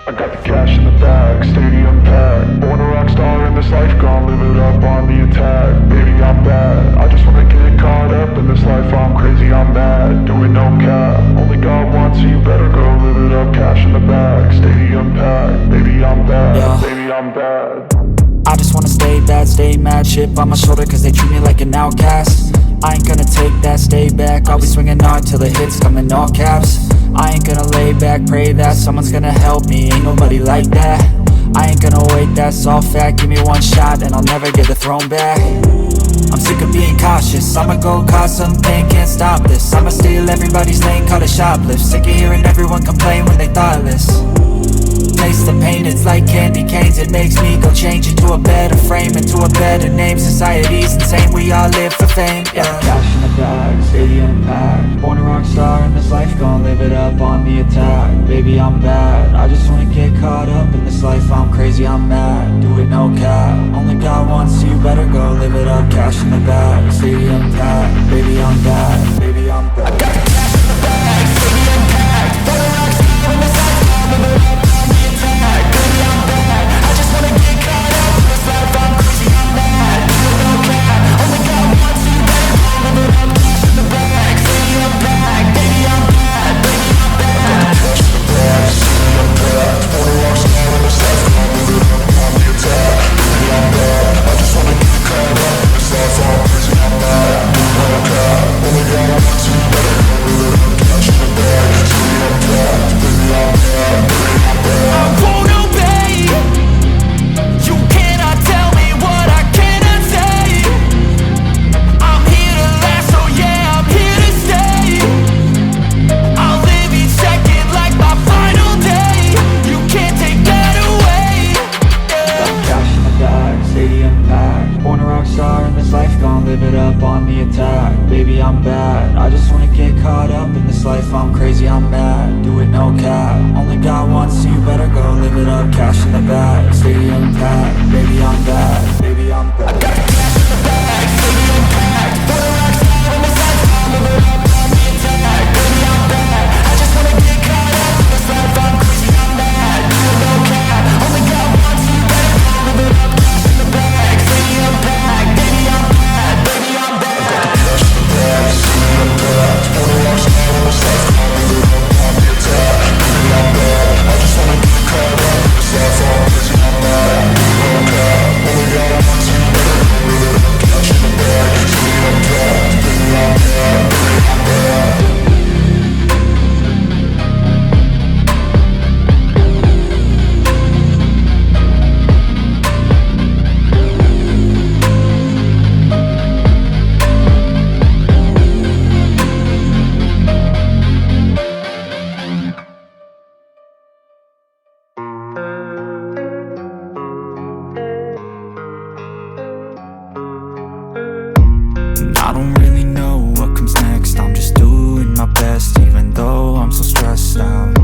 I got the cash in the bag, stadium packed. Born a rock star in this life, gon' live it up on the attack. Baby, I'm bad, I just wanna get caught up in this life. I'm crazy, I'm mad, doing no cap. Only God wants you, better go live it up. Cash in the bag, stadium packed. Baby, I'm bad, yeah. Baby, I'm bad. I just wanna stay bad, stay mad. Chip on my shoulder cause they treat me like an outcast. I ain't gonna take that, stay back. I'll be swinging hard till the hits come in all caps. I ain't gonna lay back, pray that someone's gonna help me. Ain't nobody like that. I ain't gonna wait, that's all fact. Give me one shot and I'll never get the throne back. I'm sick of being cautious, I'ma go cause some pain, can't stop this. I'ma steal everybody's lane, call it shoplift. Sick of hearing everyone complain when they thoughtless. Taste the pain, it's like candy canes. It makes me go change into a better frame, into a better name. Society's insane, we all live for fame, yeah. Cash in the bag, stadium packed. Born a rock star in this life, gon' live it up on the attack. Baby, I'm bad, I just wanna get caught up in this life. I'm crazy, I'm mad, do it no cap. Only God wants you, better go live it up. Cash in the bag, stadium packed. Baby, I'm bad, baby, I'm bad. I got the cash in the bag, stadium packed. Born a rock star in this life, gon' live it up. Baby, I'm bad, I just wanna get caught up in this life. I'm crazy, I'm mad, do it no cap. Only God wants you, better go live it up. Cash in the bag, stadium packed. Baby, I'm bad, baby, I'm bad. Cash in the bag, stadium packed. Born a rock star in this life, gon' live it up on the attack. Baby, I'm bad, I just wanna get caught up in this life. I'm crazy, I'm mad, do it no cap. Only God wants you, better go live it up. Cash in the bag, stadium packed. Baby, I'm bad, baby, I'm bad. I won't obey. You cannot tell me what I cannot say. I'm here to last, so yeah, I'm here to stay. I'll live each second like my final day. You can't take that away, yeah. Cash in the bag, stadium packed. Born a rock star in this life, gon' live it up on the attack. Baby, I'm bad, I just wanna get caught up in this life. I'm crazy, I'm mad, do it no cap. Only God wants you, better go live it up. Cash in the bag, stadium packed. Baby, I'm bad, baby, I'm bad. I got the cash in the bag, stadium packed. Born a rock star in this life, gon' live it up on the attack. Baby, I'm bad, I just wanna get caught up in this life. I'm crazy, I'm mad, do it no cap. Only God wants you, better go live it up. Cash in the bag, stadium packed. Baby, I'm bad, baby, I'm bad. I got the cash in the bag, stadium packed. Born a rock star in this life, gon' live it up on the attack. Baby, I'm bad, I just wanna get caught up in this life. I'm crazy, I'm mad, do it no cap. Only God wants you, better go live it up. Cash in the bag, stadium packed. Baby, I'm bad, baby, I'm bad. I don't really know what comes next. I'm just doing my best, even though I'm so stressed out.